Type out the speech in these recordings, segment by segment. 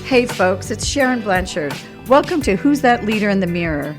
Hey folks, it's S.Blanchard. Welcome to Who's That Leader in the Mirror?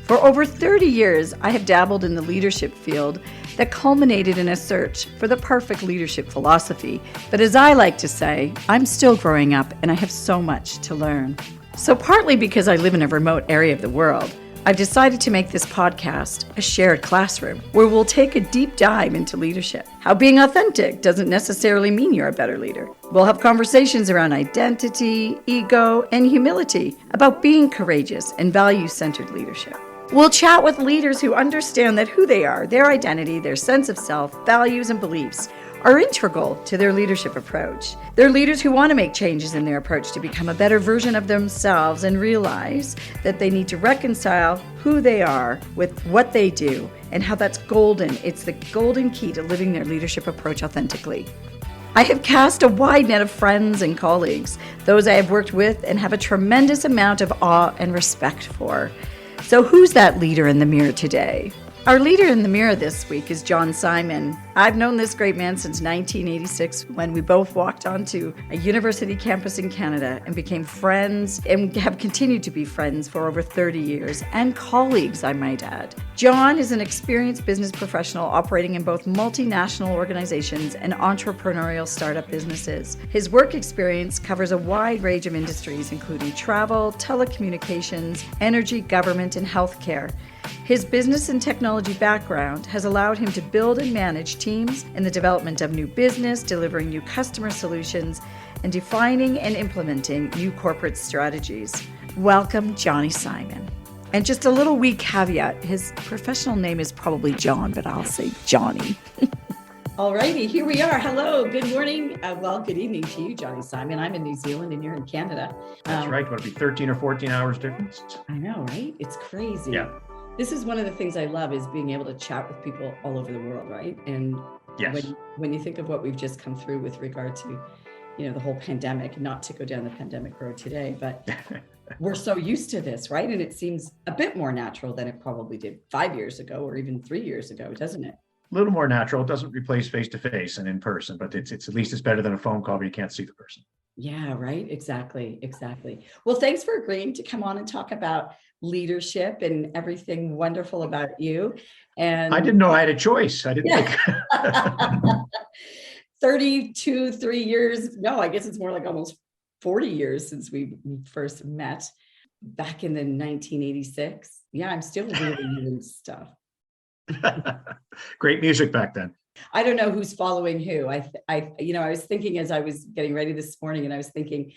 For over 30 years, I have dabbled in the leadership field that culminated in a search for the perfect leadership philosophy. But as I like to say, I'm still growing up and I have so much to learn. So partly because I live in a remote area of the world, I've decided to make this podcast a shared classroom where we'll take a deep dive into leadership. How being authentic doesn't necessarily mean you're a better leader. We'll have conversations around identity, ego, and humility about being courageous and value-centered leadership. We'll chat with leaders who understand that who they are, their identity, their sense of self, values, and beliefs are integral to their leadership approach. They're leaders who want to make changes in their approach to become a better version of themselves and realize that they need to reconcile who they are with what they do and how that's golden. It's the golden key to living their leadership approach authentically. I have cast a wide net of friends and colleagues, those I have worked with and have a tremendous amount of awe and respect for. So who's that leader in the mirror today? Our leader in the mirror this week is John Simon. I've known this great man since 1986 when we both walked onto a university campus in Canada and became friends and have continued to be friends for over 30 years and colleagues, I might add. John is an experienced business professional operating in both multinational organizations and entrepreneurial startup businesses. His work experience covers a wide range of industries, including travel, telecommunications, energy, government, and healthcare. His business and technology background has allowed him to build and manage teams in the development of new business, delivering new customer solutions, and defining and implementing new corporate strategies. Welcome, Johnny Simon. And just a little wee caveat, his professional name is probably John, but I'll say Johnny. All righty, here we are. Hello, good morning. Good evening to you, Johnny Simon. I'm in New Zealand and you're in Canada. That's right. What, it'll be 13 or 14 hours difference? I know, right? It's crazy. Yeah. This is one of the things I love is being able to chat with people all over the world, right? And yes. when you think of what we've just come through with regard to, the whole pandemic, not to go down the pandemic road today, but we're so used to this, right? And it seems a bit more natural than it probably did 5 years ago or even 3 years ago, doesn't it? A little more natural. It doesn't replace face-to-face and in person, but it's at least it's better than a phone call where you can't see the person. Yeah, right. Exactly. Well, thanks for agreeing to come on and talk about leadership and everything wonderful about you. And I didn't know I had a choice. I didn't think 3 years. No, I guess it's more like almost 40 years since we first met back in the 1986. Yeah, I'm still doing stuff. Great music back then. I don't know who's following who. I was thinking as I was getting ready this morning, and I was thinking,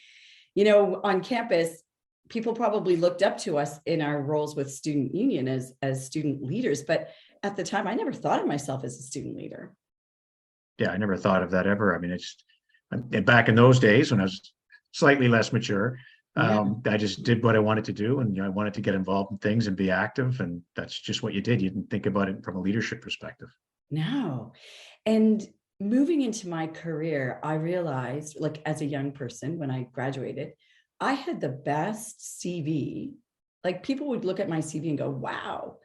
on campus, people probably looked up to us in our roles with student union as student leaders. But at the time, I never thought of myself as a student leader. Yeah, I never thought of that ever. I mean, back in those days when I was slightly less mature, I just did what I wanted to do. And I wanted to get involved in things and be active. And that's just what you did. You didn't think about it from a leadership perspective. No. And moving into my career, I realized, like as a young person, when I graduated, I had the best CV. Like people would look at my CV and go, wow.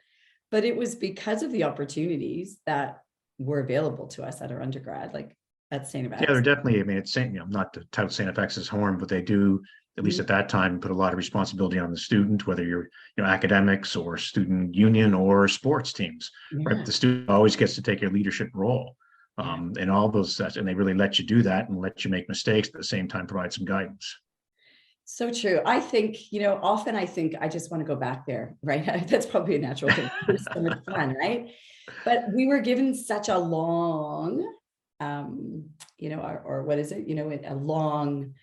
But it was because of the opportunities that were available to us at our undergrad, like at St. FX. Yeah, they're definitely, I mean, it's not to tout St. FX's horn, but they do, at least at that time, put a lot of responsibility on the student, whether you're academics or student union or sports teams, right? The student always gets to take a leadership role and all those, and they really let you do that and let you make mistakes, at the same time provide some guidance. So true. I think, often I think I just want to go back there, right? That's probably a natural thing. It's so much fun, right? But we were given such a long, or what is it? A long,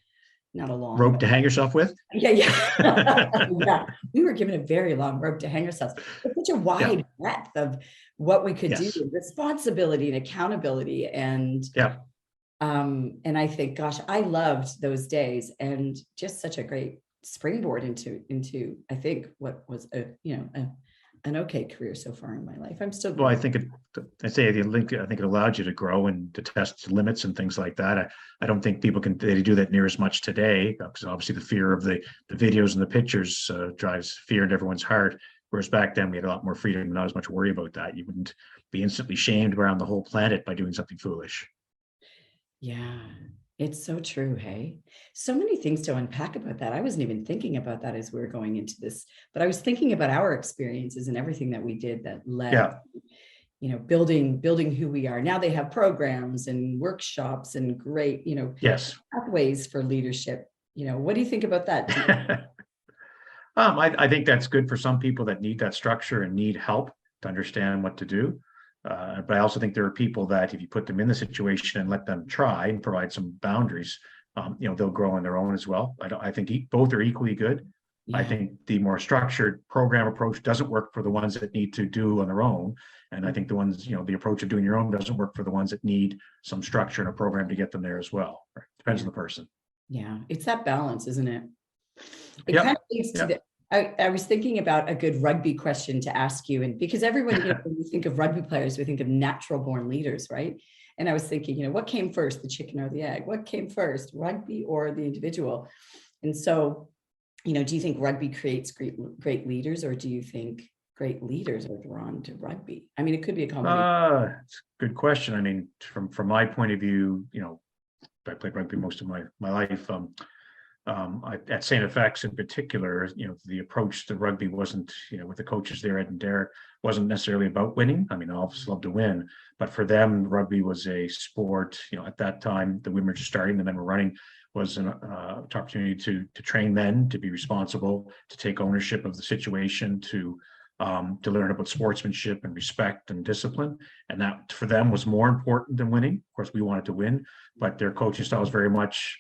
not a long rope to hang yourself with. Yeah. Yeah. We were given a very long rope to hang ourselves. It's such a wide breadth of what we could do, responsibility and accountability. And I think, gosh, I loved those days and just such a great springboard into I think what was an okay career so far in my life. I'm still. Well, I think I think it allowed you to grow and to test limits and things like that. I don't think people they do that near as much today, because obviously the fear of the videos and the pictures drives fear into everyone's heart. Whereas back then we had a lot more freedom and not as much worry about that. You wouldn't be instantly shamed around the whole planet by doing something foolish. Yeah. It's so true. Hey, so many things to unpack about that. I wasn't even thinking about that as we were going into this, but I was thinking about our experiences and everything that we did that led, Yeah. building who we are. Now they have programs and workshops and great, Yes. pathways for leadership. What do you think about that? I think that's good for some people that need that structure and need help to understand what to do. But I also think there are people that if you put them in the situation and let them try and provide some boundaries, they'll grow on their own as well. I think both are equally good. I Yeah. think the more structured program approach doesn't work for the ones that need to do on their own. And I think the approach of doing your own doesn't work for the ones that need some structure and a program to get them there as well. Depends on the person. Yeah. It's that balance, isn't it? It Yep. kind of leads to I was thinking about a good rugby question to ask you. And because everyone, when we think of rugby players, we think of natural born leaders, right? And I was thinking, what came first, the chicken or the egg? What came first, rugby or the individual? And so, do you think rugby creates great leaders, or do you think great leaders are drawn to rugby? I mean, it could be a combination. It's a good question. I mean, from my point of view, I played rugby most of my life. At St. FX in particular, the approach to rugby wasn't, with the coaches there, Ed and Derek, wasn't necessarily about winning. I mean, I obviously love to win, but for them, rugby was a sport. At that time, the women were just starting, the men were running. Was an opportunity to train men to be responsible, to take ownership of the situation, to learn about sportsmanship and respect and discipline. And that for them was more important than winning. Of course, we wanted to win, but their coaching style was very much,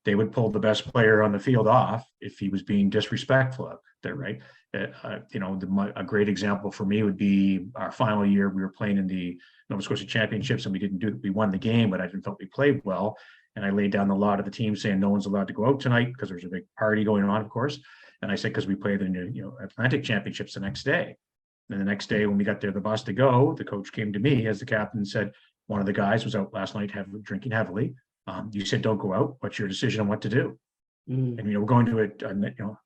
they would pull the best player on the field off if he was being disrespectful out there, right? A great example for me would be our final year. We were playing in the Nova Scotia Championships, and we won the game, but I didn't feel we played well. And I laid down the law to the team saying no one's allowed to go out tonight because there's a big party going on, of course. And I said, because we played in the Atlantic Championships the next day. And the next day when we got there, the bus to go, the coach came to me as the captain and said, one of the guys was out last night drinking heavily. You said don't go out. What's your decision on what to do? And we're going to a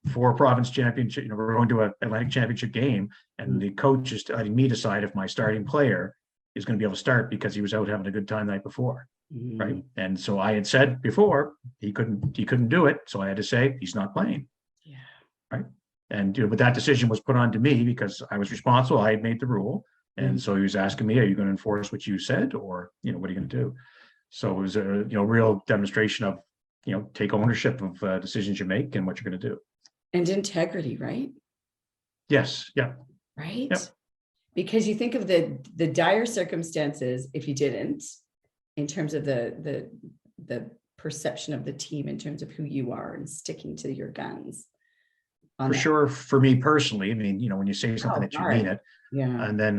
4-province championship. We're going to an Atlantic Championship game, and the coach is letting me decide if my starting player is going to be able to start because he was out having a good time the night before. Right. And so I had said before he couldn't do it. So I had to say he's not playing. Yeah. Right. And but that decision was put on to me because I was responsible. I had made the rule. And so he was asking me, are you going to enforce what you said, or, what are you going to do? So it was a, real demonstration of, take ownership of decisions you make and what you're going to do. And integrity, right? Yes. Yeah. Right. Yep. Because you think of the dire circumstances if you didn't, in terms of the perception of the team, in terms of who you are and sticking to your guns. For sure, for me personally, I mean, when you say something that you mean it, yeah. And then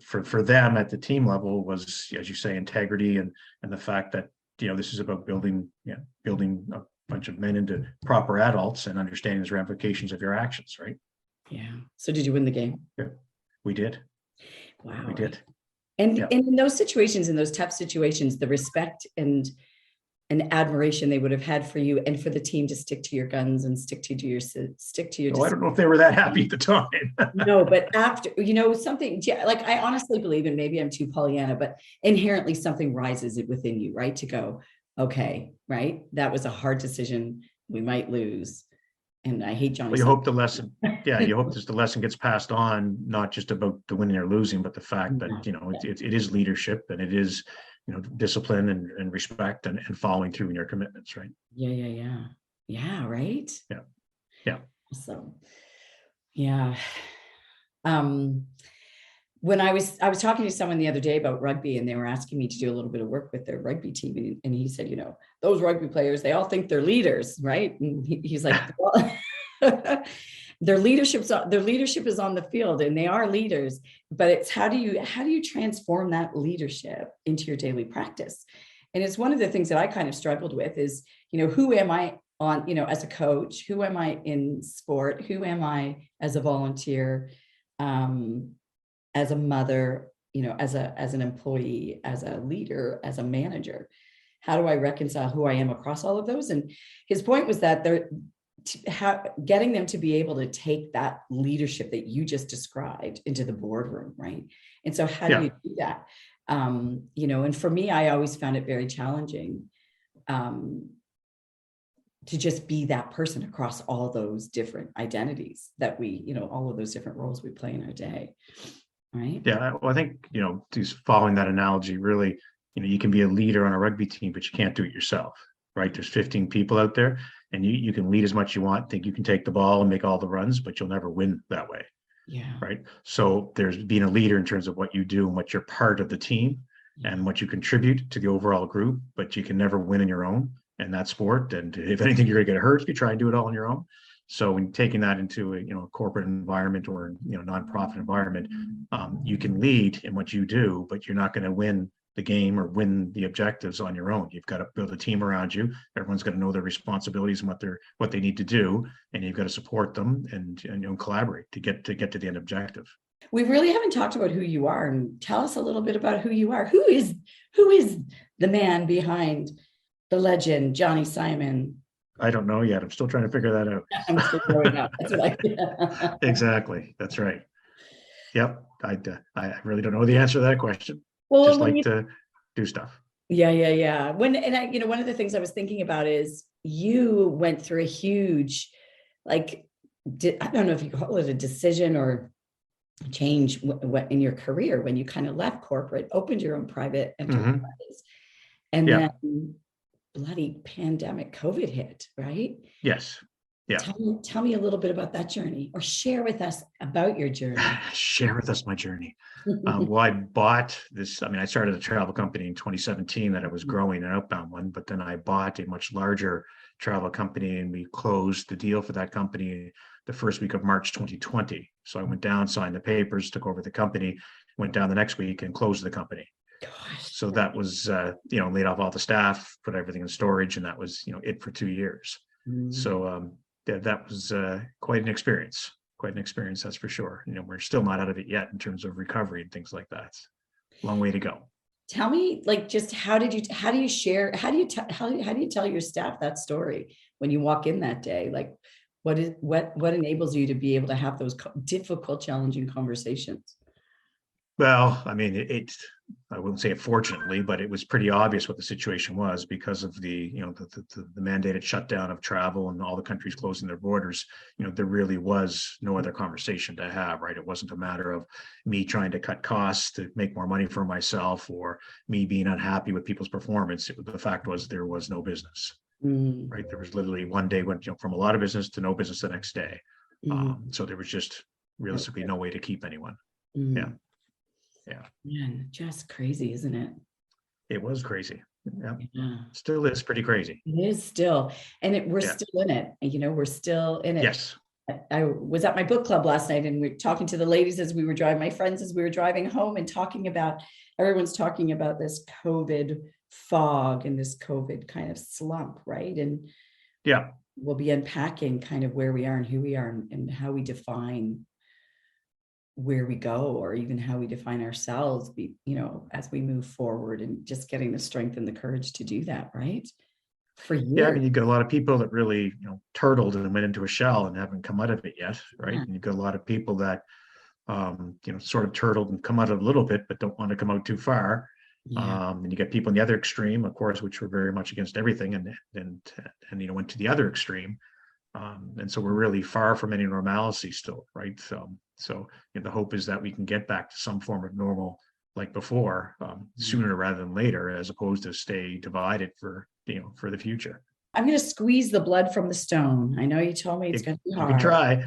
for them at the team level was, as you say, integrity and the fact that this is about building a bunch of men into proper adults and understanding the ramifications of your actions, right? Yeah. So did you win the game? Yeah, we did. Wow, we did. And in those situations, in those tough situations, the respect and admiration they would have had for you and for the team to stick to your guns and stick to your. I don't know if they were that happy at the time. No, but after, something like I honestly believe, and maybe I'm too Pollyanna, but inherently something rises within you, right? To go, okay, right? That was a hard decision. We might lose. And I hate Johnny. Well, you hope the lesson, you hope the lesson gets passed on, not just about the winning or losing, but the fact that, it is leadership and it is, discipline and respect and following through in your commitments, right? Yeah, right? Yeah. So, yeah. When I was talking to someone the other day about rugby, and they were asking me to do a little bit of work with their rugby team, and he said, those rugby players, they all think they're leaders, right? And he's like, well, their leadership is on the field, and they are leaders, but it's how do you transform that leadership into your daily practice? And it's one of the things that I kind of struggled with is, who am I on, as a coach? Who am I in sport? Who am I as a volunteer? As a mother, as an employee, as a leader, as a manager? How do I reconcile who I am across all of those? And his point was that getting them to be able to take that leadership that you just described into the boardroom, right? And so how do you do that? And for me, I always found it very challenging to just be that person across all those different identities that we, all of those different roles we play in our day. Right. Yeah. Well, I think, just following that analogy, really, you can be a leader on a rugby team, but you can't do it yourself, right? There's 15 people out there, and you can lead as much as you want, think you can take the ball and make all the runs, but you'll never win that way. Yeah. Right. So there's being a leader in terms of what you do and what you're part of the team and what you contribute to the overall group, but you can never win in your own in that sport. And if anything, you're going to get hurt if you try and do it all on your own. So when taking that into a corporate environment or nonprofit environment, you can lead in what you do, but you're not going to win the game or win the objectives on your own. You've got to build a team around you. Everyone's got to know their responsibilities and what they need to do, and you've got to support them and collaborate to get to the end objective. We really haven't talked about who you are, and tell us a little bit about who you are. Who is the man behind the legend, Johnny Simon? I don't know yet. I'm still trying to figure that out. I'm still growing up. That's what Exactly. That's right. Yep. I really don't know the answer to that question. Well, just like to do stuff. Yeah. One of the things I was thinking about is you went through a huge, I don't know if you call it a decision or change in your career when you kind of left corporate, opened your own private enterprise, and then bloody pandemic COVID hit, right? Yes. Yeah. Tell me a little bit about that journey, or share with us about your journey. Share with us my journey. Well, I bought this. I started a travel company in 2017 that I was growing, an outbound one, but then I bought a much larger travel company, and we closed the deal for that company the first week of March 2020. So I went down, signed the papers, took over the company, went down the next week and closed the company. Gosh. So that was, laid off all the staff, put everything in storage, and that was, it for 2 years. So that was quite an experience, that's for sure. We're still not out of it yet in terms of recovery and things like that. Long way to go. Tell me, just how do you tell your staff that story when you walk in that day? What enables you to be able to have those difficult, challenging conversations? Well, I wouldn't say it fortunately, but it was pretty obvious what the situation was because of the mandated shutdown of travel and all the countries closing their borders. There really was no other conversation to have, right? It wasn't a matter of me trying to cut costs to make more money for myself or me being unhappy with people's performance. The fact was there was no business, right? There was literally one day went from a lot of business to no business the next day. So there was just realistically no way to keep anyone. Yeah. Man, just crazy, isn't it? It was crazy. Yeah. Still is pretty crazy. It is still. And we're still in it. We're still in it. Yes. I was at my book club last night, and we were talking to the ladies as we were driving, my friends as we were driving home, and everyone's talking about this COVID fog and this COVID kind of slump, right? And we'll be unpacking kind of where we are and who we are and how we define where we go, or even how we define ourselves, as we move forward, and just getting the strength and the courage to do that, right? For years. Yeah, you got a lot of people that really, turtled and went into a shell and haven't come out of it yet, right? And you've got a lot of people that, sort of turtled and come out of it a little bit, but don't want to come out too far. And you got people in the other extreme, of course, which were very much against everything, and went to the other extreme. And so we're really far from any normalcy still, right? So the hope is that we can get back to some form of normal like before, sooner rather than later, as opposed to stay divided for the future. I'm going to squeeze the blood from the stone. I know you told me it's going to be hard. You can try.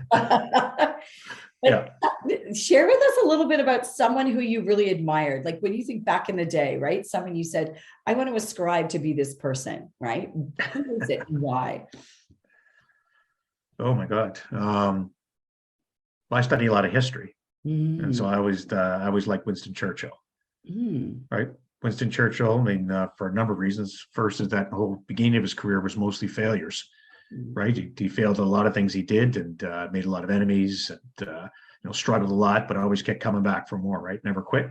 Share with us a little bit about someone who you really admired. Like when you think back in the day, right? Someone you said, I want to ascribe to be this person, right? Who is it and why? Oh my God. I study a lot of history. And so I always liked Winston Churchill, right? Winston Churchill, for a number of reasons. First is that the whole beginning of his career was mostly failures, right? He failed at a lot of things he did, and made a lot of enemies, and struggled a lot, but always kept coming back for more, right? Never quit.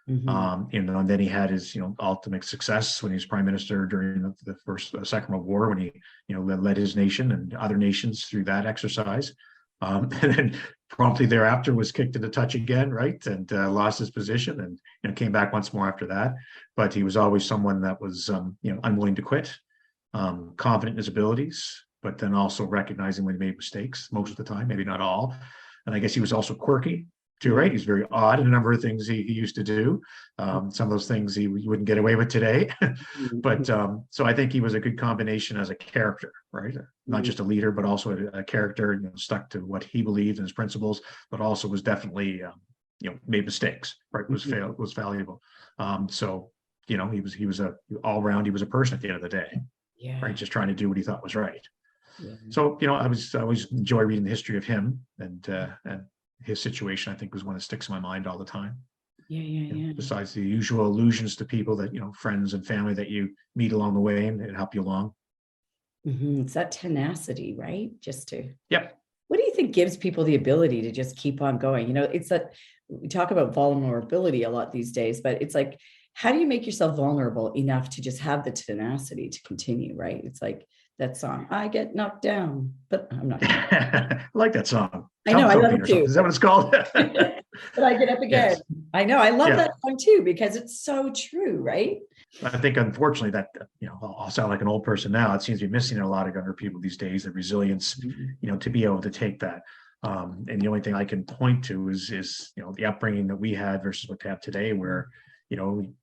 And then he had his ultimate success when he was prime minister during the Second World War, when he led his nation and other nations through that exercise. And then promptly thereafter was kicked into touch again, right? And lost his position, and came back once more after that. But he was always someone that was unwilling to quit, confident in his abilities, but then also recognizing when he made mistakes most of the time, maybe not all. And I guess he was also quirky too, right? He's very odd in a number of things he used to do. Some of those things he wouldn't get away with today. But so I think he was a good combination as a character, right? Not just a leader, but also a character, stuck to what he believed in his principles, but also was definitely, made mistakes, right? Was valuable. So, he was a all around, he was a person at the end of the day, right? Just trying to do what he thought was right. So, I always enjoy reading the history of him, and his situation, I think, was one that sticks in my mind all the time. Besides the usual allusions to people that, friends and family that you meet along the way and help you along. It's that tenacity, right? Yep. What do you think gives people the ability to just keep on going? It's that we talk about vulnerability a lot these days, but it's like, how do you make yourself vulnerable enough to just have the tenacity to continue, right? It's like that song, I get knocked down, but I'm not. I like that song. I know, I love it too. Is that what it's called? But I get up again. Yes. I know, I love that song too, because it's so true, right? I think, unfortunately, that, I'll sound like an old person now. It seems to be missing in a lot of younger people these days, the resilience, to be able to take that. And the only thing I can point to is the upbringing that we had versus what they have today, where you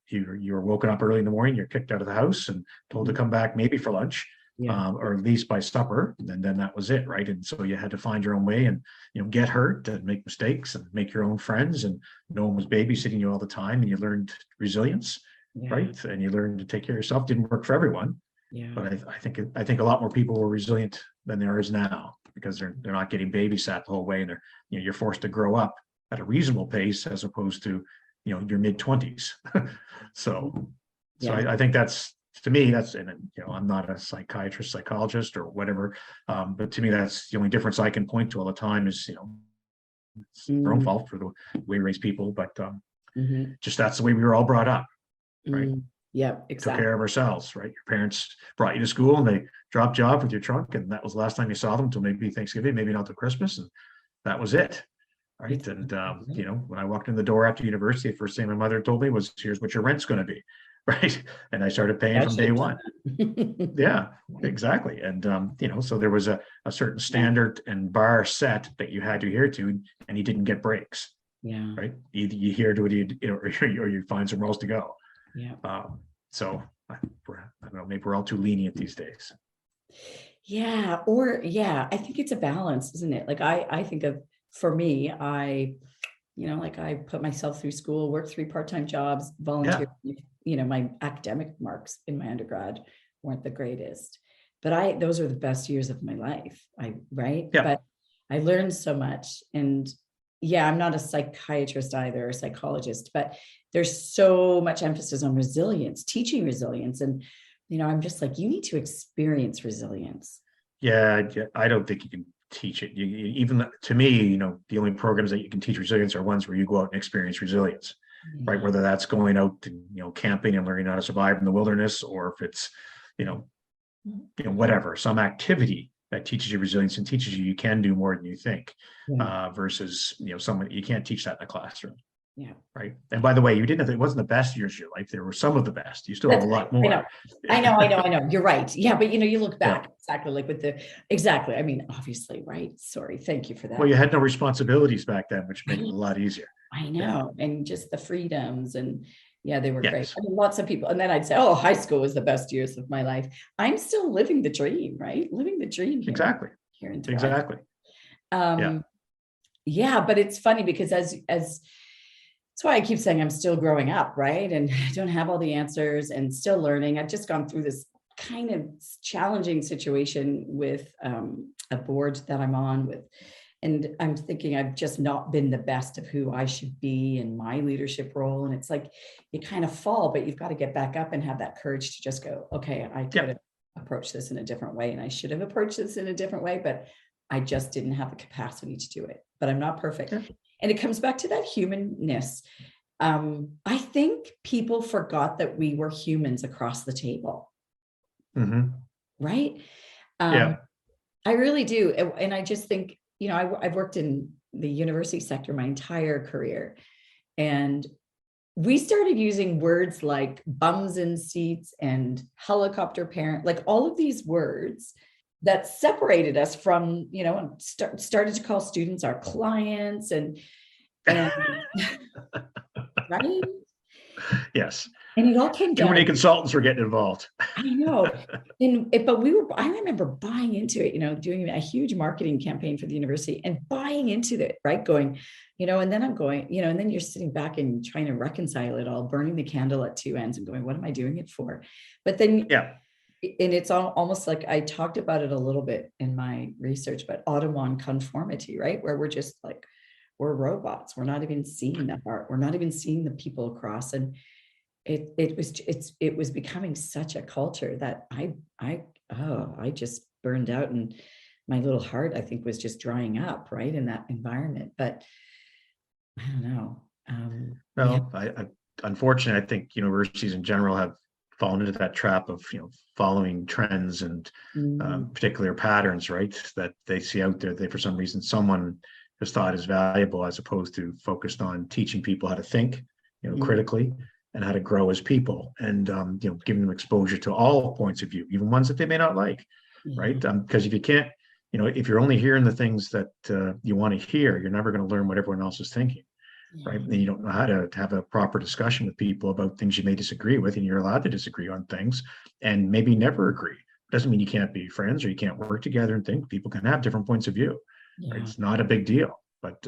were woken up early in the morning, you're kicked out of the house and told to come back maybe for lunch, or at least by supper, and then that was it, right? And so you had to find your own way and get hurt and make mistakes and make your own friends, and no one was babysitting you all the time, and you learned resilience, right? And you learned to take care of yourself. Didn't work for everyone, but I think a lot more people were resilient than there is now, because they're not getting babysat the whole way, and you're forced to grow up at a reasonable pace as opposed to your mid-20s. So I think that's, to me, that's, and I'm not a psychiatrist, psychologist, or whatever, but to me, that's the only difference I can point to all the time is, it's their own fault for the way we raise people, but just that's the way we were all brought up, right? Yeah, exactly. Took care of ourselves, right? Your parents brought you to school and they dropped you off with your trunk, and that was the last time you saw them until maybe Thanksgiving, maybe not till Christmas, and that was it. Right. And, when I walked in the door after university, the first thing my mother told me was, here's what your rent's going to be. Right. And I started paying from day one. Yeah, exactly. And, so there was a certain standard and bar set that you had to adhere to, and you didn't get breaks. Yeah. Right. Either you adhere to it, or you find somewhere else to go. Yeah. So I don't know, maybe we're all too lenient these days. Yeah. I think it's a balance, isn't it? Like I think of, for me, I put myself through school, worked 3 part-time jobs, volunteered. My academic marks in my undergrad weren't the greatest, but those are the best years of my life. But I learned so much. And I'm not a psychiatrist either, or a psychologist, but there's so much emphasis on resilience, teaching resilience. And, I'm just like, you need to experience resilience. Yeah, I don't think you can teach it. Even to me, the only programs that you can teach resilience are ones where you go out and experience resilience, right? Whether that's going out and camping and learning how to survive in the wilderness, or if it's whatever, some activity that teaches you resilience and teaches you can do more than you think, versus someone, you can't teach that in a classroom. Yeah. Right. And by the way, it wasn't the best years of your life. There were some of the best. You still have a lot more. I know. You're right. Yeah. But you look back exactly like exactly. I mean, obviously, right. Sorry. Thank you for that. Well, you had no responsibilities back then, which made it a lot easier. I know. Yeah. And just the freedoms, and they were great. I mean, lots of people. And then I'd say, oh, high school was the best years of my life. I'm still living the dream, right? Living the dream here. Exactly. Here in exactly. But it's funny because that's why I keep saying I'm still growing up, right? And I don't have all the answers and still learning. I've just gone through this kind of challenging situation with a board that I'm on with. And I'm thinking I've just not been the best of who I should be in my leadership role. And it's like, you kind of fall, but you've got to get back up and have that courage to just go, okay, I could have approached this in a different way. And I should have approached this in a different way, but I just didn't have the capacity to do it. But I'm not perfect. Yeah. And it comes back to that humanness. I think people forgot that we were humans across the table. Mm-hmm. Right? I really do. And I just think, I've worked in the university sector my entire career. And we started using words like bums in seats and helicopter parent, like all of these words that separated us from, and started to call students our clients and right. Yes. And it all came Too down. many consultants were getting involved. I know. But I remember buying into it, doing a huge marketing campaign for the university and buying into it, right? Going, and then I'm going, and then you're sitting back and trying to reconcile it all, burning the candle at two ends and going, what am I doing it for? But then, yeah. And it's almost like I talked about it a little bit in my research, but Audubon conformity, right? Where we're just like, we're robots. We're not even seeing that art. We're not even seeing the people across. And it was becoming such a culture that I just burned out, and my little heart, I think, was just drying up, right, in that environment. But I don't know. Well, unfortunately, I think universities in general have fallen into that trap of following trends and particular patterns, right, that they see out there. They, for some reason, someone has thought is valuable, as opposed to focused on teaching people how to think, critically, and how to grow as people, and giving them exposure to all points of view, even ones that they may not like, right? Because if you can't, if you're only hearing the things that you want to hear, you're never going to learn what everyone else is thinking, right? And you don't know how to have a proper discussion with people about things you may disagree with, and you're allowed to disagree on things, and maybe never agree. Doesn't mean you can't be friends or you can't work together and think. People can have different points of view. Right? It's not a big deal, but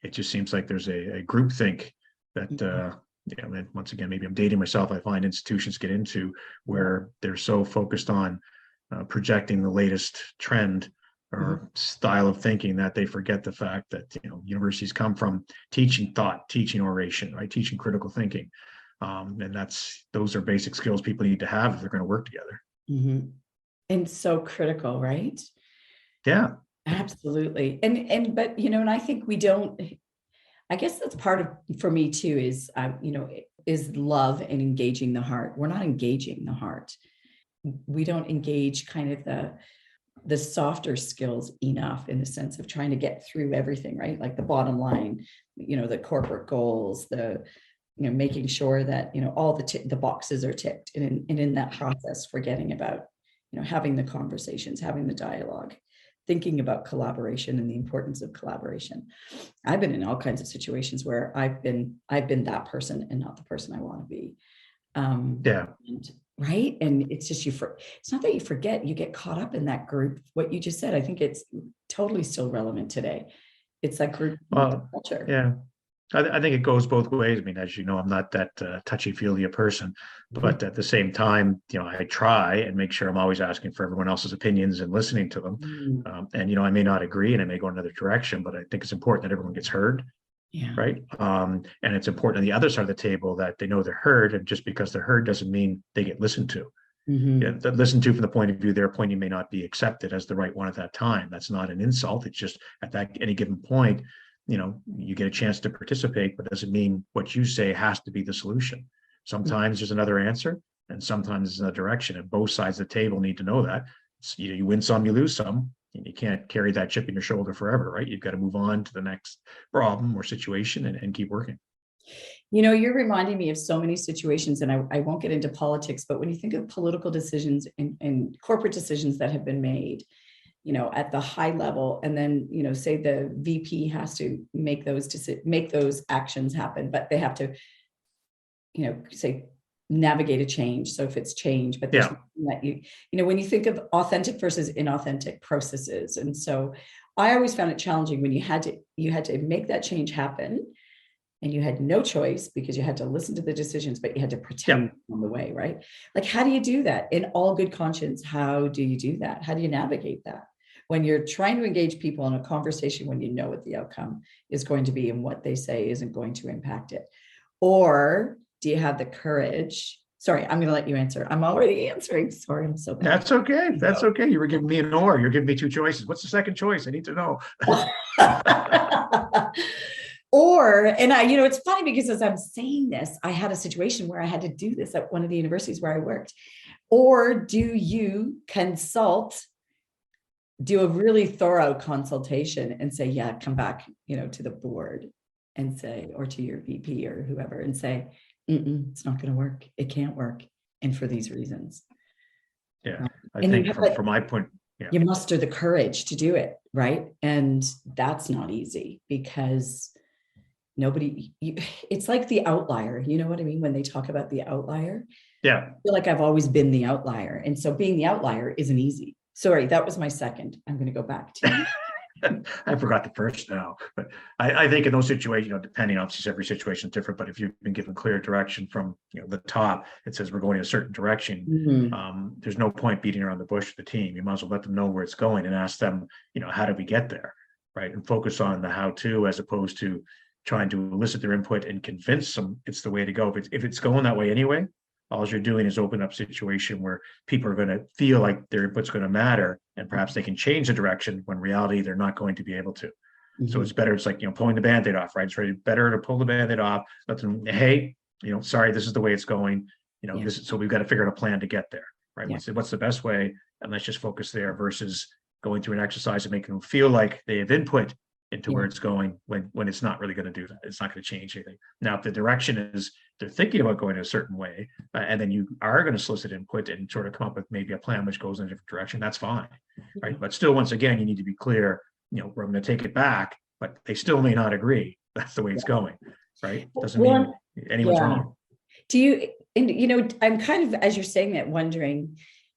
it just seems like there's a group think that. And once again, maybe I'm dating myself. I find institutions get into where they're so focused on projecting the latest trend or style of thinking that they forget the fact that universities come from teaching thought, teaching oration, right, teaching critical thinking, and those are basic skills people need to have if they're going to work together. And so critical, right? Yeah, absolutely. But and I think we don't. I guess that's part of, for me too, is, is love and engaging the heart. We're not engaging the heart. We don't engage kind of the softer skills enough, in the sense of trying to get through everything, right? Like the bottom line, the corporate goals, making sure that, all the boxes are ticked. And in that process, forgetting about, having the conversations, having the dialogue, thinking about collaboration and the importance of collaboration. I've been in all kinds of situations where I've been that person and not the person I want to be. Right. And it's just, it's not that you forget, you get caught up in that group. What you just said, I think it's totally still relevant today. It's that group culture. Yeah. I think it goes both ways. I mean, as you know, I'm not that touchy-feely a person, but at the same time, I try and make sure I'm always asking for everyone else's opinions and listening to them. And I may not agree and I may go another direction, but I think it's important that everyone gets heard. Yeah. Right. And it's important on the other side of the table that they know they're heard. And just because they're heard doesn't mean they get listened to. Listened to from the point of view, their point may not be accepted as the right one at that time. That's not an insult. It's just at that any given point, you get a chance to participate, but doesn't mean what you say has to be the solution. Sometimes there's another answer, and sometimes there's another direction. And both sides of the table need to know that. You win some, you lose some, and you can't carry that chip in your shoulder forever, right? You've got to move on to the next problem or situation and keep working. You're reminding me of so many situations, and I won't get into politics, but when you think of political decisions and corporate decisions that have been made, at the high level, and then, say the VP has to make those actions happen, but they have to, say navigate a change. So if it's change, but there's that when you think of authentic versus inauthentic processes. And so I always found it challenging when you had to make that change happen, and you had no choice because you had to listen to the decisions, but you had to pretend on the way, right? Like, how do you do that in all good conscience? How do you do that? How do you navigate that when you're trying to engage people in a conversation when you know what the outcome is going to be and what they say isn't going to impact it? Or do you have the courage? Sorry, I'm going to let you answer. I'm already answering. Sorry, I'm so bad. That's okay. That's okay. You were giving me an or. You're giving me two choices. What's the second choice? I need to know. It's funny because as I'm saying this, I had a situation where I had to do this at one of the universities where I worked. Or do you do a really thorough consultation and say, come back, to the board and say, or to your VP or whoever, and say, it's not going to work. It can't work. And for these reasons. Yeah. I And think from my point, yeah. You muster the courage to do it, right? And that's not easy because it's like the outlier. You know what I mean? When they talk about the outlier. Yeah. I feel like I've always been the outlier. And so being the outlier isn't easy. Sorry, that was my second. I'm going to go back to I forgot the first now, but I think in those situations, depending, obviously every situation is different, but if you've been given clear direction from the top, it says we're going in a certain direction. There's no point beating around the bush with the team. You might as well let them know where it's going and ask them, how did we get there, right? And focus on the how-to as opposed to trying to elicit their input and convince them it's the way to go. If it's going that way anyway, all you're doing is open up a situation where people are going to feel like their input's going to matter, and perhaps they can change the direction when in reality they're not going to be able to. So it's better. It's like, pulling the Band-Aid off, right? It's better to pull the Band-Aid off, let them, hey, sorry, this is the way it's going. So we've got to figure out a plan to get there, right? Yeah. What's the best way? And let's just focus there versus going through an exercise and making them feel like they have input into where it's going when it's not really going to do that. It's not going to change anything. Now, if the direction is they're thinking about going a certain way, and then you are going to solicit input and sort of come up with maybe a plan which goes in a different direction, that's fine, right? But still, once again, you need to be clear, we're going to take it back, but they still may not agree. That's the way it's going, right? Doesn't mean anyone's wrong. Do you, and I'm kind of, as you're saying that, wondering,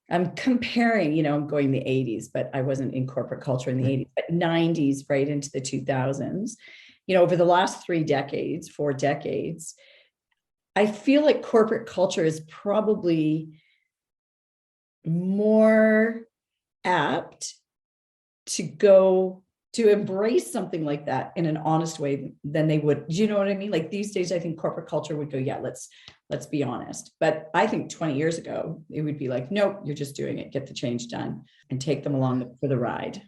I'm comparing, I'm going the 80s, but I wasn't in corporate culture in the 80s, but 90s right into the 2000s, over the last 4 decades, I feel like corporate culture is probably more apt to embrace something like that in an honest way than they would. Do you know what I mean? Like these days, I think corporate culture would go, yeah, let's be honest. But I think 20 years ago, it would be like, nope, you're just doing it. Get the change done and take them along for the ride.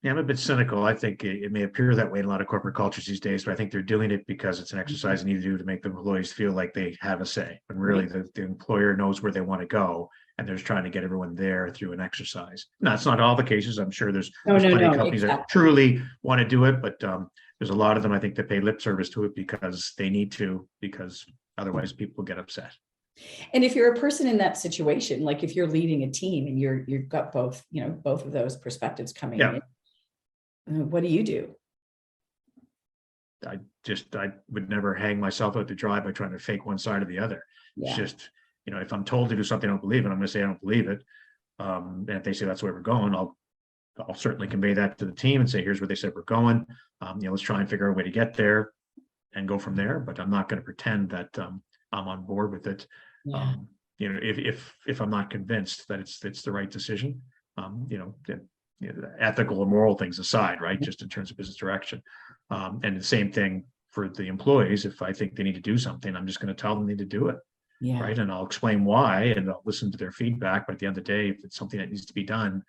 Yeah, I'm a bit cynical. I think it may appear that way in a lot of corporate cultures these days, but I think they're doing it because it's an exercise they need to do to make the employees feel like they have a say. When really the employer knows where they want to go, and they're trying to get everyone there through an exercise. Now, it's not all the cases. I'm sure there's plenty of companies that truly want to do it, but there's a lot of them, I think, that pay lip service to it because they need to, because otherwise people will get upset. And if you're a person in that situation, like if you're leading a team and you've got both of those perspectives coming in, what do you do? I would never hang myself out to dry by trying to fake one side or the other. Yeah. It's just, if I'm told to do something I don't believe in, I'm going to say I don't believe it. And if they say that's where we're going, I'll certainly convey that to the team and say, here's where they said we're going. Let's try and figure out a way to get there and go from there. But I'm not going to pretend that I'm on board with it. Yeah. If I'm not convinced that it's the right decision, ethical or moral things aside, right? Just in terms of business direction. And the same thing for the employees. If I think they need to do something, I'm just going to tell them they need to do it. Yeah. Right. And I'll explain why, and I'll listen to their feedback. But at the end of the day, if it's something that needs to be done,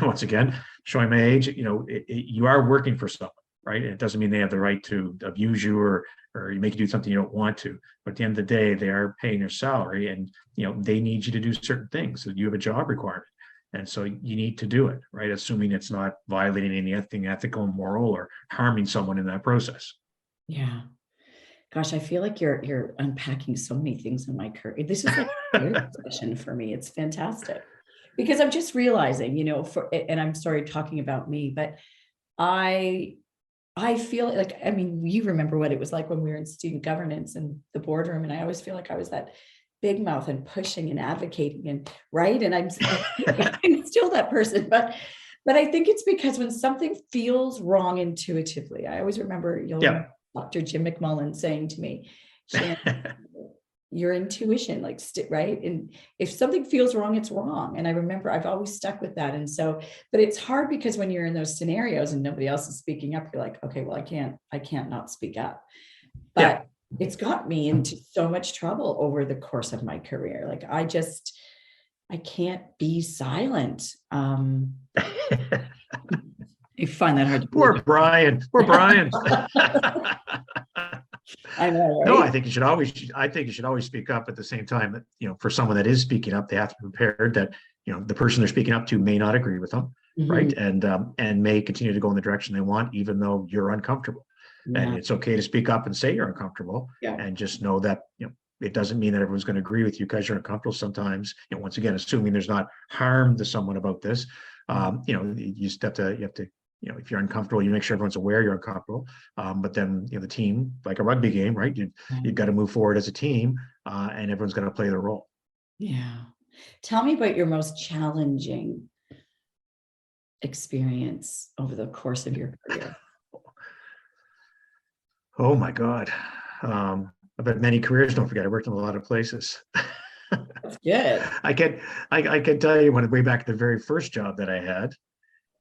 once again, showing my age, you are working for someone, right? And it doesn't mean they have the right to abuse you or make you do something you don't want to. But at the end of the day, they are paying your salary, and they need you to do certain things. So you have a job requirement. And so you need to do it, right? Assuming it's not violating anything ethical and moral or harming someone in that process. Yeah. Gosh, I feel like you're unpacking so many things in my career. This is like a career discussion for me. It's fantastic because I'm just realizing, and I'm sorry talking about me, but I feel like, you remember what it was like when we were in student governance and the boardroom, and I always feel like I was that big mouth and pushing and advocating and right. And I'm still that person, but I think it's because when something feels wrong intuitively, I always remember, Dr. Jim McMullen saying to me, your intuition, right? And if something feels wrong, it's wrong. And I remember I've always stuck with that. And so, but it's hard because when you're in those scenarios and nobody else is speaking up, you're like, okay, well, I can't not speak up. But it's got me into so much trouble over the course of my career. Like I can't be silent. You find that hard to Poor Brian. I know, right? No, I think you should always speak up. At the same time, for someone that is speaking up, they have to be prepared that, the person they're speaking up to may not agree with them, right? And may continue to go in the direction they want, even though you're uncomfortable. and it's okay to speak up and say you're uncomfortable, and just know that, it doesn't mean that everyone's going to agree with you because you're uncomfortable sometimes. Once again, assuming there's not harm to someone about this, you just have to, if you're uncomfortable, you make sure everyone's aware you're uncomfortable. But then, the team, like a rugby game, right? You've got to move forward as a team, and everyone's going to play their role. Yeah. Tell me about your most challenging experience over the course of your career. Oh my God. I've had many careers. Don't forget, I worked in a lot of places. That's good. I can tell you way back the very first job that I had,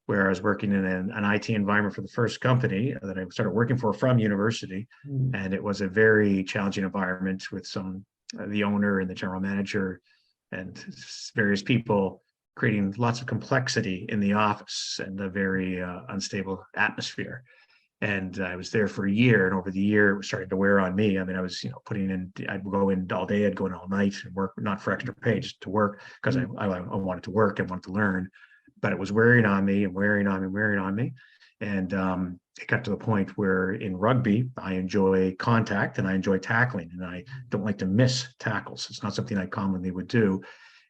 where I was working in an IT environment for the first company that I started working for from university. And it was a very challenging environment with the owner and the general manager and various people creating lots of complexity in the office and a very unstable atmosphere. And I was there for a year, and over the year, it was starting to wear on me. I mean, I was, I'd go in all day, I'd go in all night and work, not for extra pay, just to work, because I wanted to work, I wanted to learn, but it was wearing on me and wearing on me, wearing on me. And it got to the point where in rugby, I enjoy contact and I enjoy tackling, and I don't like to miss tackles. It's not something I commonly would do.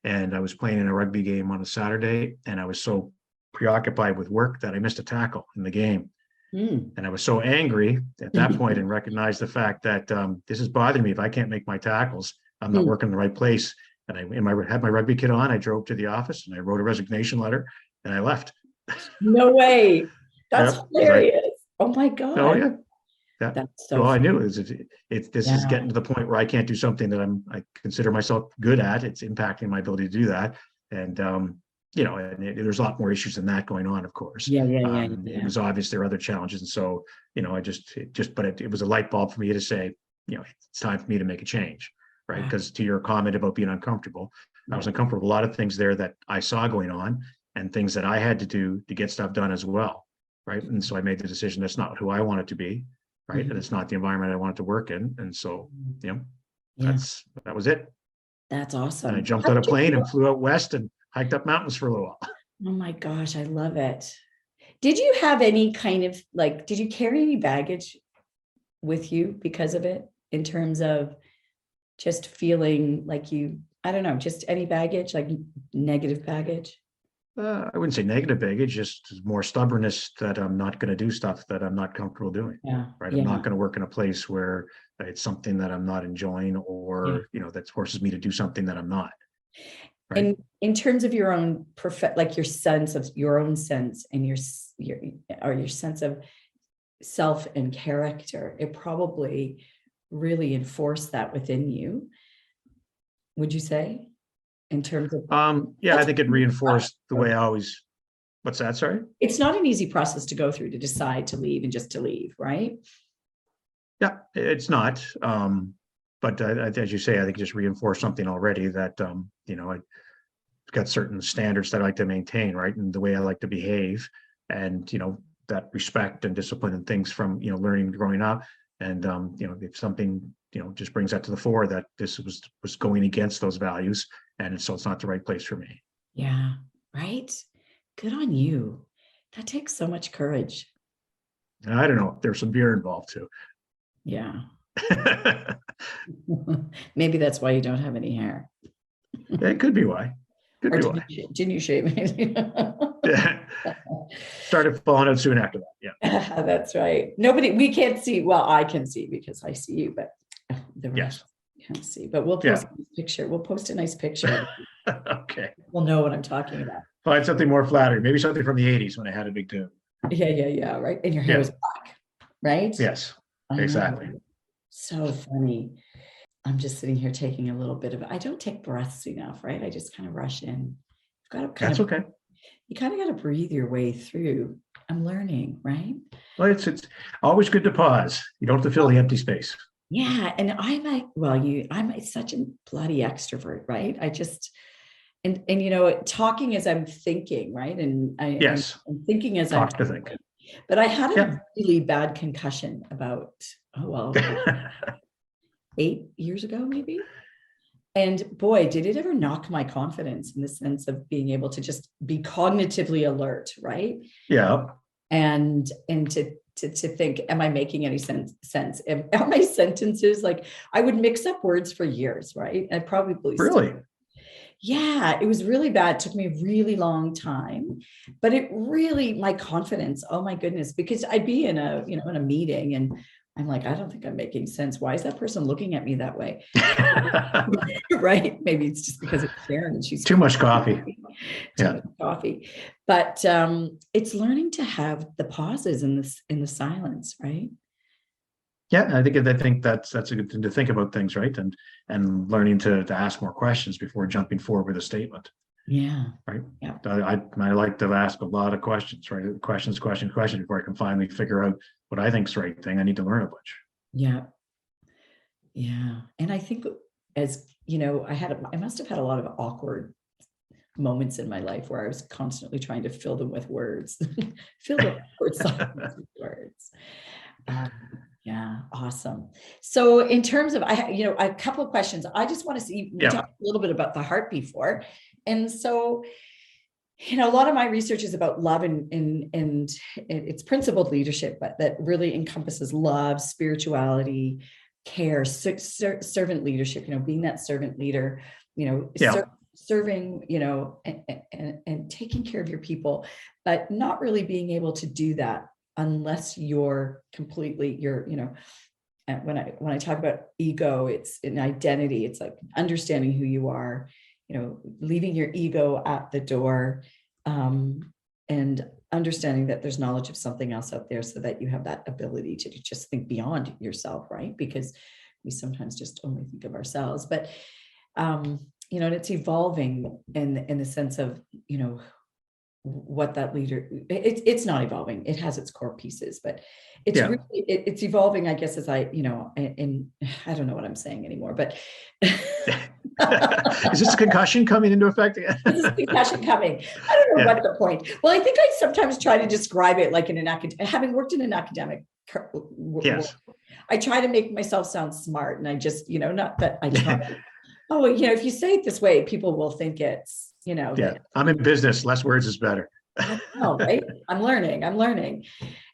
And I was playing in a rugby game on a Saturday, and I was so preoccupied with work that I missed a tackle in the game. And I was so angry at that point and recognized the fact that this is bothering me. If I can't make my tackles, I'm not working in the right place. And I had my rugby kit on. I drove to the office and I wrote a resignation letter and I left. No way. That's hilarious. Oh my God. Oh yeah. That's so I knew this is getting to the point where I can't do something that I consider myself good at. It's impacting my ability to do that. And there's a lot more issues than that going on, of course. It was obvious there are other challenges. And so, it was a light bulb for me to say, it's time for me to make a change, right? Because to your comment about being uncomfortable, I was uncomfortable with a lot of things there that I saw going on and things that I had to do to get stuff done as well, right? And so I made the decision that's not who I wanted to be, right? And it's not the environment I wanted to work in. And so, that was it. That's awesome. And I jumped on a plane and flew out west and hiked up mountains for a little while. Oh my gosh, I love it. Did you have any kind of did you carry any baggage with you because of it, in terms of just feeling like just any baggage, like negative baggage? I wouldn't say negative baggage, just more stubbornness that I'm not going to do stuff that I'm not comfortable doing. Right. I'm not going to work in a place where it's something that I'm not enjoying, or, that forces me to do something that I'm not. Right. And in terms of your own your sense of your own sense and your sense of self and character, it probably really enforced that within you. Would you say? In terms of I think it reinforced the way I always. What's that? Sorry. It's not an easy process to go through to decide to leave and just to leave, right? Yeah, it's not. But as you say, I think it just reinforced something already that I've got certain standards that I like to maintain, right, and the way I like to behave, and that respect and discipline and things from learning growing up, and if something just brings that to the fore that this was going against those values, and so it's not the right place for me. Yeah, right. Good on you. That takes so much courage. I don't know. There's some beer involved too. Yeah. Maybe that's why you don't have any hair. It could be why. Didn't you shave it? Started falling out soon after that. Yeah. That's right. We can't see. Well, I can see because I see you, but the rest can't see. But we'll post a nice picture. We'll post a nice picture. Okay. We'll know what I'm talking about. Find something more flattering. Maybe something from the 80s when I had a big tune. Yeah. Right. And your hair was black, right? Yes, exactly. So funny. I'm just sitting here taking a little bit of it. I don't take breaths enough, right? I just kind of rush in. That's okay. You kind of got to breathe your way through. I'm learning, right? Well, it's always good to pause. You don't have to fill the empty space. Yeah. And I'm such a bloody extrovert, right? I just, and talking as I'm thinking, right? And I'm thinking as I'm talking. But I had a really bad concussion about, 8 years ago, maybe. And boy, did it ever knock my confidence in the sense of being able to just be cognitively alert, right? Yeah. And to to think, am I making any sense? Are my sentences like, I would mix up words for years, right? I probably Really? still. Yeah, it was really bad. It took me a really long time, but it really, my confidence, oh my goodness, because I'd be in a, in a meeting and I'm like, I don't think I'm making sense. Why is that person looking at me that way? Right? Maybe it's just because it's Sharon and she's Too much coffee. too much coffee. But it's learning to have the pauses in the silence, right? Yeah, I think that's a good thing to think about things, right? And learning to ask more questions before jumping forward with a statement. Yeah. Right. Yeah. I like to ask a lot of questions, right? Questions before I can finally figure out what I think is the right thing. I need to learn a bunch. Yeah. Yeah. And I think as I must have had a lot of awkward moments in my life where I was constantly trying to fill them with words, fill the awkward silence with words. Yeah, awesome. So in terms of, a couple of questions, I just want to see, we talked a little bit about the heart before. And so, a lot of my research is about love and it's principled leadership, but that really encompasses love, spirituality, care, servant leadership, being that servant leader, serving, and taking care of your people, but not really being able to do that unless you're completely, when I talk about ego, it's an identity. It's like understanding who you are, leaving your ego at the door, and understanding that there's knowledge of something else out there so that you have that ability to just think beyond yourself, right? Because we sometimes just only think of ourselves, but, and it's evolving in the sense of, what that leader, it's not evolving. It has its core pieces, but it's really, it's evolving, I guess, as and I don't know what I'm saying anymore, but. Is this a concussion coming into effect? This is concussion coming. I don't know what the point. Well, I think I sometimes try to describe it like in an having worked in an academic world, I try to make myself sound smart, and I just, not that I try. Oh, if you say it this way, people will think it's, that I'm in business. Less words is better. I know, right? I'm learning.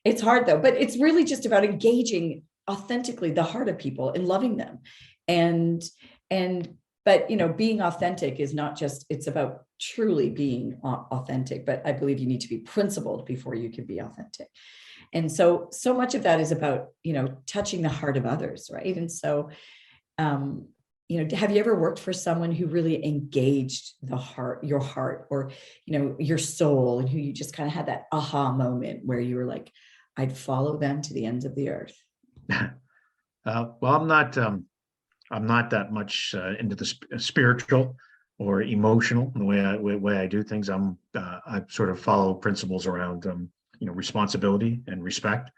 It's hard though, but it's really just about engaging authentically the heart of people and loving them. But being authentic is not just, it's about truly being authentic, but I believe you need to be principled before you can be authentic. And so much of that is about, touching the heart of others, right? And so, have you ever worked for someone who really engaged your heart, or, your soul, and who you just kind of had that aha moment where you were like, I'd follow them to the ends of the earth? Well, I'm not that much into the spiritual or emotional in the way I do things. I sort of follow principles around, responsibility and respect.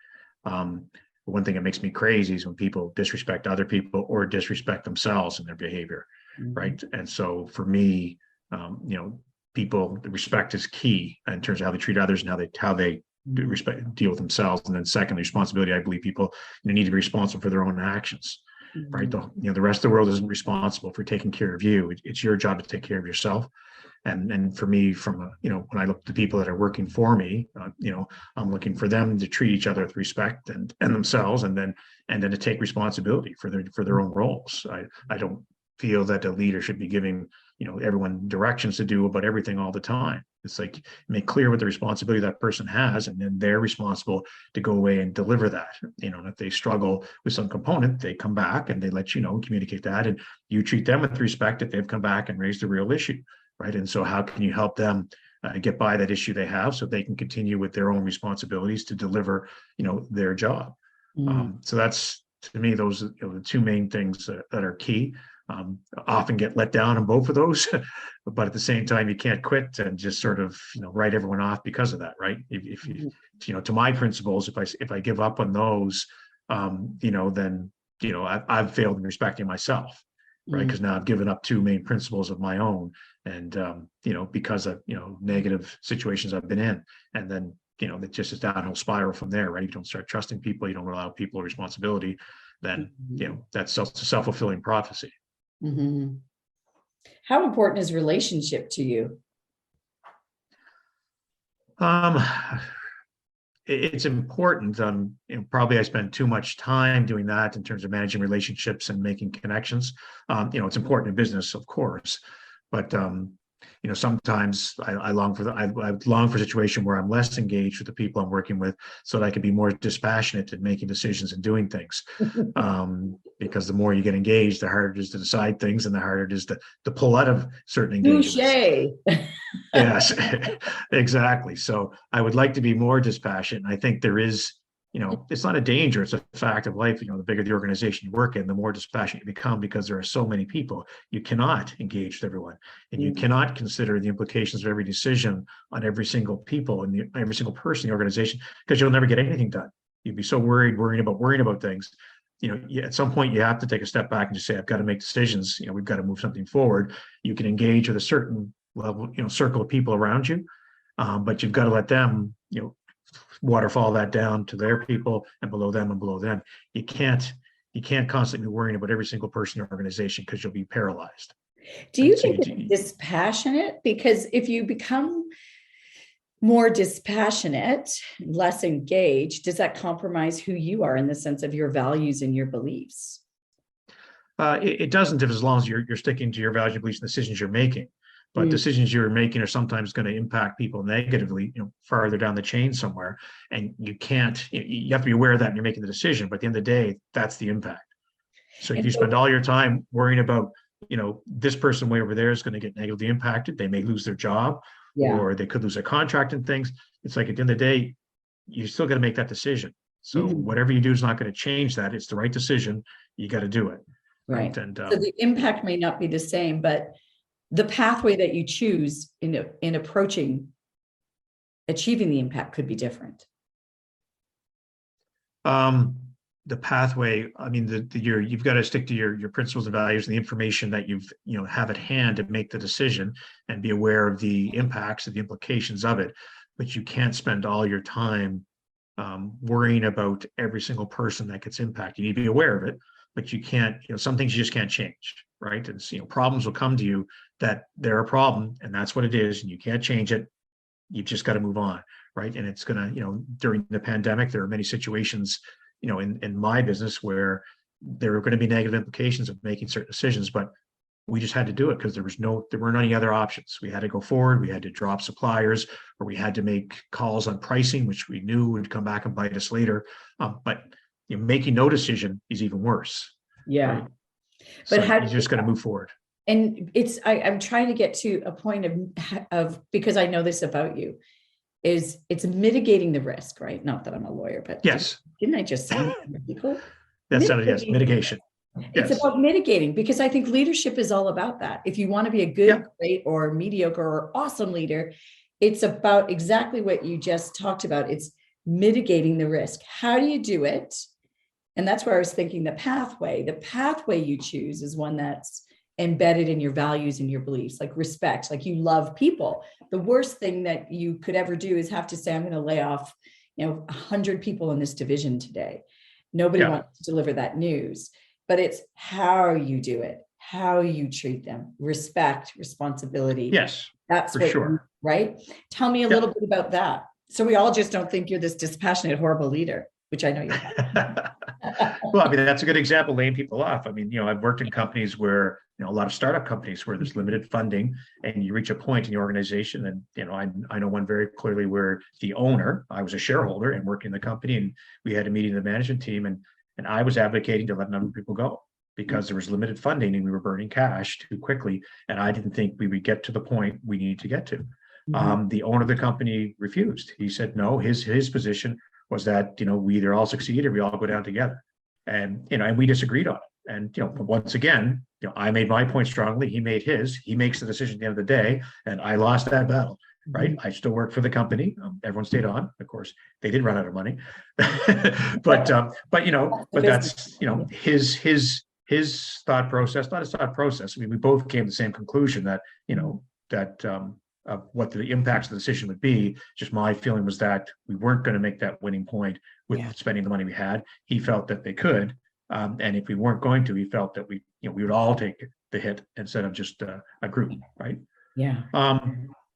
One thing that makes me crazy is when people disrespect other people or disrespect themselves in their behavior, right? And so for me, people, the respect is key in terms of how they treat others and how they deal with themselves. And then secondly, responsibility. I believe people need to be responsible for their own actions, right? The rest of the world isn't responsible for taking care of you. It's your job to take care of yourself. And for me, when I look at the people that are working for me, I'm looking for them to treat each other with respect and themselves, and then to take responsibility for their own roles. I don't feel that a leader should be giving everyone directions to do about everything all the time. It's like, make clear what the responsibility that person has, and then they're responsible to go away and deliver that. And if they struggle with some component, they come back and they let you know, communicate that, and you treat them with respect if they've come back and raised the real issue. Right. And so how can you help them get by that issue they have so they can continue with their own responsibilities to deliver, their job? So that's, to me, those are the two main things that are key. Often get let down on both of those, but at the same time, you can't quit and just sort of, write everyone off because of that. Right. If you, to my principles, if I give up on those, then, I've failed in respecting myself. Right. Because now I've given up two main principles of my own. And, because of, negative situations I've been in. And then, it just is downhill spiral from there. Right. You don't start trusting people. You don't allow people responsibility. Then, that's self-fulfilling prophecy. Mm-hmm. How important is relationship to you? it's important. Probably I spend too much time doing that in terms of managing relationships and making connections. It's important in business, of course, but sometimes I long for I long for a situation where I'm less engaged with the people I'm working with, so that I can be more dispassionate in making decisions and doing things. Because the more you get engaged, the harder it is to decide things, and the harder it is to pull out of certain engagements. Touché. Yes, exactly. So I would like to be more dispassionate. And I think there is, it's not a danger, it's a fact of life. The bigger the organization you work in, the more dispassionate you become, because there are so many people. You cannot engage with everyone, and you cannot consider the implications of every decision on every single people and every single person in the organization, because you'll never get anything done. You'd be so worrying about things. At some point you have to take a step back and just say, I've got to make decisions. We've got to move something forward. You can engage with a certain level, circle of people around you, but you've got to let them, waterfall that down to their people, and below them and below them. You can't constantly be worrying about every single person in your organization, because you'll be paralyzed. Do you think it's dispassionate? Because if you become more dispassionate, less engaged, does that compromise who you are in the sense of your values and your beliefs? It doesn't, as long as you're sticking to your values, beliefs, and decisions you're making. But decisions you're making are sometimes going to impact people negatively, farther down the chain somewhere. And you have to be aware of that when you're making the decision. But at the end of the day, that's the impact. So if you spend all your time worrying about, this person way over there is going to get negatively impacted, they may lose their job, or they could lose their contract and things. It's like, at the end of the day, you still got to make that decision. So whatever you do is not going to change that. It's the right decision. You got to do it. Right. And so the impact may not be the same, but the pathway that you choose in approaching achieving the impact could be different. The pathway, you've got to stick to your principles and values and the information that you've have at hand to make the decision, and be aware of the impacts and the implications of it. But you can't spend all your time worrying about every single person that gets impacted. You need to be aware of it, but you can't, some things you just can't change, right? And problems will come to you that they're a problem, and that's what it is, and you can't change it. You've just got to move on, right? And it's gonna, during the pandemic, there are many situations, in my business where there are going to be negative implications of making certain decisions, but we just had to do it because there weren't any other options. We had to go forward. We had to drop suppliers, or we had to make calls on pricing, which we knew would come back and bite us later. But making no decision is even worse. Yeah. Right? But so you just got to move forward. And I'm trying to get to a point of, because I know this about you, is it's mitigating the risk, right? Not that I'm a lawyer, but yes. Didn't I just sound people? That sounded, yes, mitigation. It's about mitigating, because I think leadership is all about that. If you want to be a good, great, or mediocre, or awesome leader, it's about exactly what you just talked about. It's mitigating the risk. How do you do it? And that's where I was thinking the pathway you choose is one that's embedded in your values and your beliefs, like respect, like you love people. The worst thing that you could ever do is have to say, I'm going to lay off, 100 people in this division today. Nobody wants to deliver that news, but it's how you do it, how you treat them, respect, responsibility. Yes, that's for sure. Right? Tell me a little bit about that. So we all just don't think you're this dispassionate, horrible leader, which I know you're not. Well, that's a good example, laying people off. I've worked in companies where, a lot of startup companies where there's limited funding, and you reach a point in the organization, and I know one very clearly where the owner, I was a shareholder and working in the company, and we had a meeting of the management team, and I was advocating to let a number of people go because there was limited funding and we were burning cash too quickly, and I didn't think we would get to the point we needed to get to. The owner of the company refused. He said no. His position was that we either all succeed or we all go down together, and and we disagreed on it. And once again, I made my point strongly. He made his. He makes the decision at the end of the day, and I lost that battle. Right? I still work for the company. Everyone stayed on. Of course, they did run out of money, but that's his thought process, not his thought process. We both came to the same conclusion that of what the impacts of the decision would be. Just my feeling was that we weren't going to make that winning point with spending the money we had. He felt that they could, and if we weren't going to, he felt that we would all take the hit instead of just a group, right? Yeah.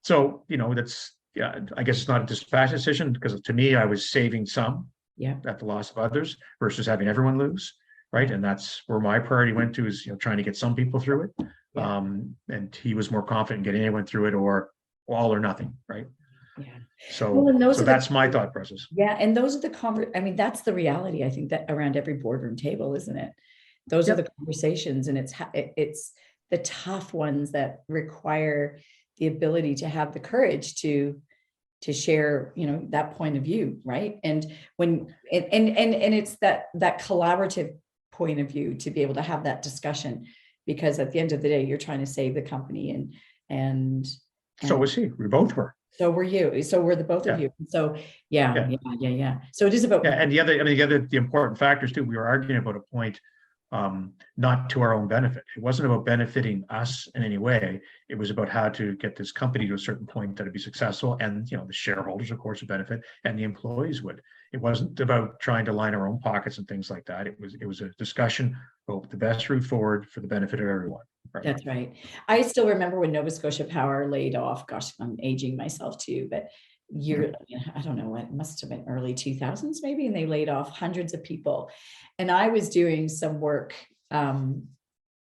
So that's yeah, I guess it's not a dispassionate decision, because to me, I was saving some Yeah. at the loss of others versus having everyone lose, right? And that's where my priority went to, is trying to get some people through it. Yeah. And he was more confident in getting anyone through it, or all or nothing, right? Yeah. Well, So and those so are the that's my thought process. Yeah, and those are the I mean, that's the reality, I think, that around every boardroom table, isn't it? Those are the Yep. conversations, and it's the tough ones that require the ability to have the courage to share, that point of view, right? And it's that collaborative point of view, to be able to have that discussion, because at the end of the day, you're trying to save the company, and So was he. We both were. so were you. So were the both of Yeah. you. So yeah. So it is about. Yeah, and the important factors too. We were arguing about a point, not to our own benefit. It wasn't about benefiting us in any way. It was about how to get this company to a certain point that it'd be successful, and the shareholders, of course, would benefit, and the employees would. It wasn't about trying to line our own pockets and things like that. It was a discussion about the best route forward for the benefit of everyone. Right. That's right. I still remember when Nova Scotia Power laid off. Gosh, I'm aging myself too, but I don't know what, it must have been early 2000s maybe, and they laid off hundreds of people. And I was doing some work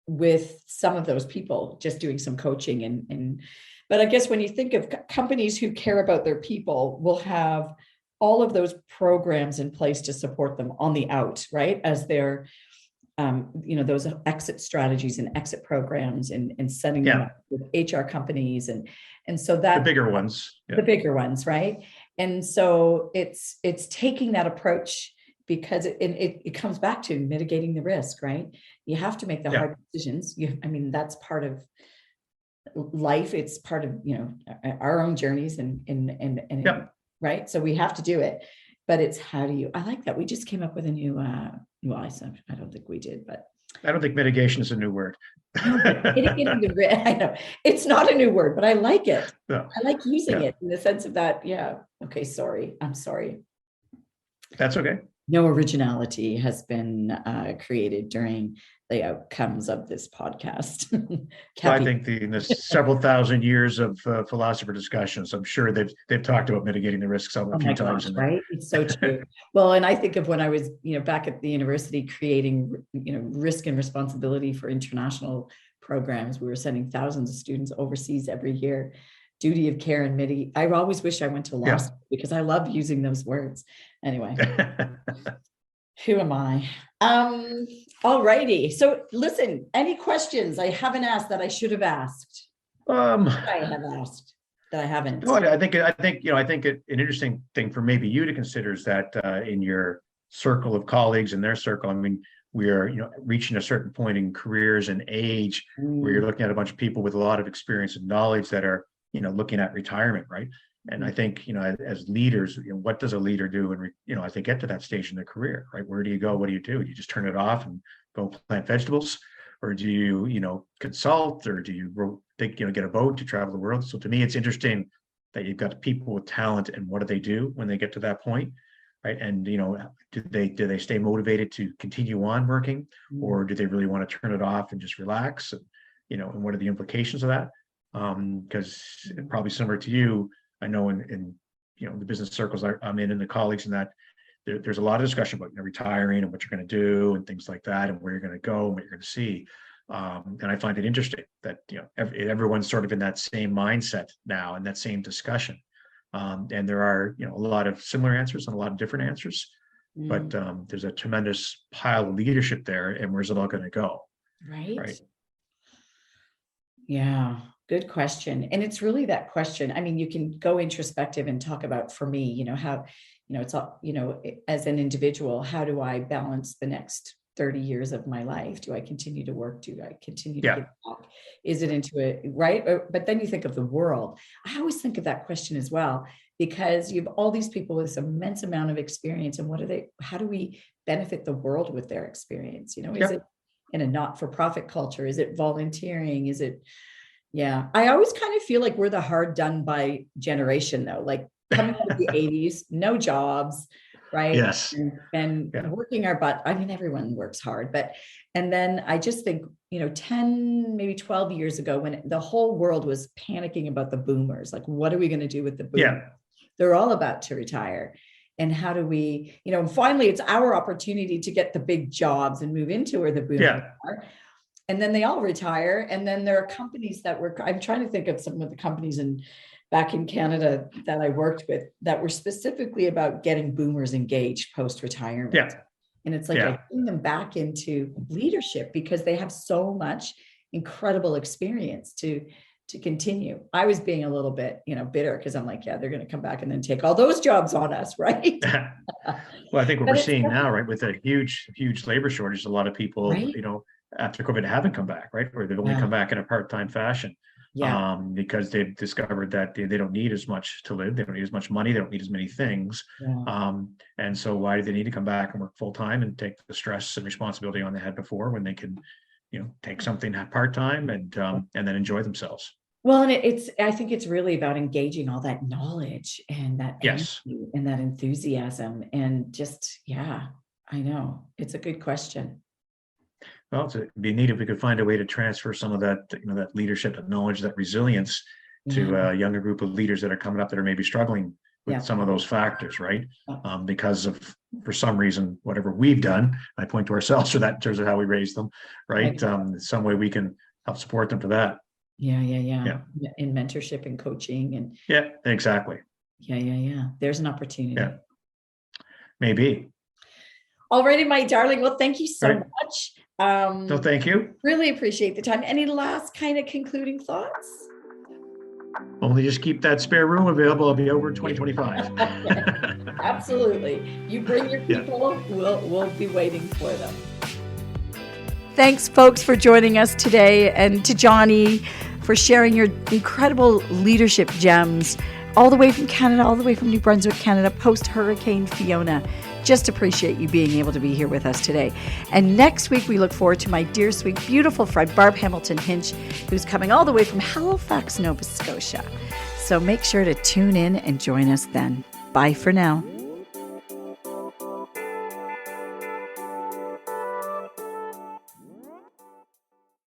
with some of those people, just doing some coaching, but I guess when you think of companies who care about their people, will have all of those programs in place to support them on the out, right? As they're those exit strategies and exit programs, and setting them up with HR companies, and so that the bigger ones, the bigger ones, right? And so it's taking that approach, because it comes back to mitigating the risk, right? You have to make the hard decisions. That's part of life. It's part of our own journeys, and right. So we have to do it. But it's I like that. We just came up with a new, I don't think we did, but. I don't think mitigation is a new word. I know it's not a new word, but I like it. No. I like using it in the sense of that. Yeah. Okay. I'm sorry. That's okay. No originality has been created during the outcomes of this podcast. Well, I think in the several thousand years of philosopher discussions, I'm sure they've talked about mitigating the risks a few times. Right? It's so true. Well, and I think of when I was, back at the university creating, risk and responsibility for international programs. We were sending thousands of students overseas every year. Duty of care and mitigate. I always wish I went to law school, because I love using those words. Anyway, who am I? All righty. So listen, any questions I haven't asked that I should have asked? I have asked that I haven't. No, I think an interesting thing for maybe you to consider is that in your circle of colleagues and their circle, we are reaching a certain point in careers and age where you're looking at a bunch of people with a lot of experience and knowledge that are looking at retirement, right? And I think as leaders, what does a leader do as they get to that stage in their career, right? Where do you go? What do? Do you just turn it off and go plant vegetables, or do you consult, or do you get a boat to travel the world? So to me, it's interesting that you've got people with talent, and what do they do when they get to that point, right? And do they stay motivated to continue on working, or do they really want to turn it off and just relax? And what are the implications of that? Because probably similar to you, I know in the business circles I'm in, and the colleagues, and that there's a lot of discussion about retiring and what you're going to do and things like that, and where you're going to go and what you're going to see. And I find it interesting that everyone's sort of in that same mindset now, and that same discussion. And there are a lot of similar answers and a lot of different answers, but there's a tremendous pile of leadership there, and where's it all going to go? Right. Yeah. Good question. And it's really that question. You can go introspective and talk about, for me, how, it's all, as an individual, how do I balance the next 30 years of my life? Do I continue to work? Do I continue to give back? Is it into it? Right. But then you think of the world. I always think of that question as well, because you have all these people with this immense amount of experience, and how do we benefit the world with their experience? Is it in a not-for-profit culture? Is it volunteering? Is it, I always kind of feel like we're the hard done by generation, though, like coming out of the 80s, no jobs, right? Yes. And working our butt. I mean, everyone works hard, and then I just think, 10, maybe 12 years ago, when the whole world was panicking about the boomers, like, what are we going to do with the boomers? Yeah. They're all about to retire. And how do we, and finally it's our opportunity to get the big jobs and move into where the boomers are. And then they all retire. And then there are companies I'm trying to think of some of the companies back in Canada that I worked with that were specifically about getting boomers engaged post-retirement. Yeah. And it's like getting them back into leadership because they have so much incredible experience to continue. I was being a little bit, bitter because I'm like, they're going to come back and then take all those jobs on us, right? Well, I think what we're seeing now, right, with a huge labor shortage, a lot of people, after COVID haven't come back, right? Or they've only come back in a part-time fashion. Because they've discovered that they don't need as much to live. They don't need as much money. They don't need as many things. And so why do they need to come back and work full time and take the stress and responsibility on they had before when they can, take something part-time and then enjoy themselves? Well, and I think it's really about engaging all that knowledge and that energy and that enthusiasm and just, I know it's a good question. Well, it'd be neat if we could find a way to transfer some of that, that leadership, that knowledge, that resilience to a younger group of leaders that are coming up that are maybe struggling with some of those factors, right? Because of, for some reason, whatever we've done, I point to ourselves for that in terms of how we raised them, right? Some way we can help support them for that. Yeah. In mentorship and coaching and. Yeah, exactly. Yeah. There's an opportunity. Yeah. Maybe. Alrighty, my darling. Well, thank you so much. No, thank you. Really appreciate the time. Any last kind of concluding thoughts? Only just keep that spare room available. I'll be over in 2025. Absolutely. You bring your people, we'll be waiting for them. Thanks, folks, for joining us today, and to Johnny for sharing your incredible leadership gems all the way from Canada, all the way from New Brunswick, Canada, post-Hurricane Fiona. Just appreciate you being able to be here with us today. And next week, we look forward to my dear, sweet, beautiful friend, Barb Hamilton Hinch, who's coming all the way from Halifax, Nova Scotia. So make sure to tune in and join us then. Bye for now.